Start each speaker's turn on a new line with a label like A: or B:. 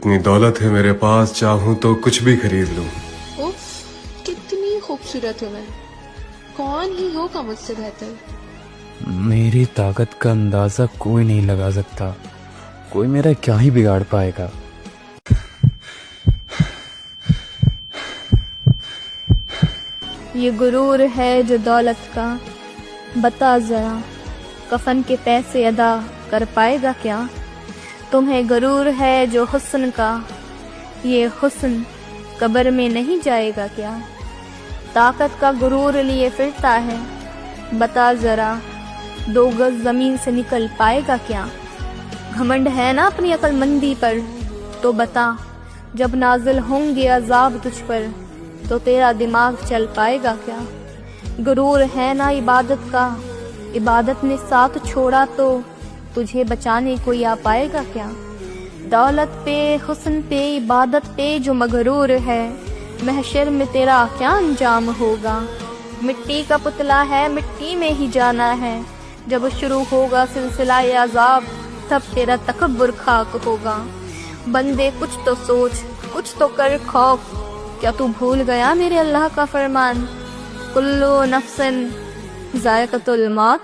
A: इतनी दौलत है मेरे पास, चाहूं तो कुछ भी खरीद लूं।
B: उफ, कितनी खूबसूरत हूँ मैं, कौन ही होगा मुझसे बेहतर।
C: मेरी ताकत का अंदाजा कोई नहीं लगा सकता, कोई मेरा क्या ही बिगाड़ पाएगा।
D: ये गुरूर है जो दौलत का, बता जरा कफन के पैसे अदा कर पाएगा क्या। तुम्हें गुरूर है जो हुस्न का, ये हुस्न कब्र में नहीं जाएगा क्या। ताकत का गुरूर लिए फिरता है, बता जरा 2 गज जमीन से निकल पाएगा क्या। घमंड है ना अपनी अक्लमंदी पर, तो बता जब नाजिल होंगे अजाब तुझ पर, तो तेरा दिमाग चल पाएगा क्या। गुरूर है ना इबादत का, इबादत ने साथ छोड़ा तो तुझे बचाने कोई आ पाएगा क्या। दौलत पे, हुस्न पे, इबादत पे जो मगरूर है, महशर में तेरा क्या अंजाम होगा। मिट्टी का पुतला है, मिट्टी में ही जाना है, जब शुरू होगा सिलसिला अज़ाब, तब तेरा तकब्बुर खाक होगा। बंदे कुछ तो सोच, कुछ तो कर खौफ, क्या तू भूल गया मेरे अल्लाह का फरमान। कुल्लु नफ्सिन ज़ायक़तुल मौत।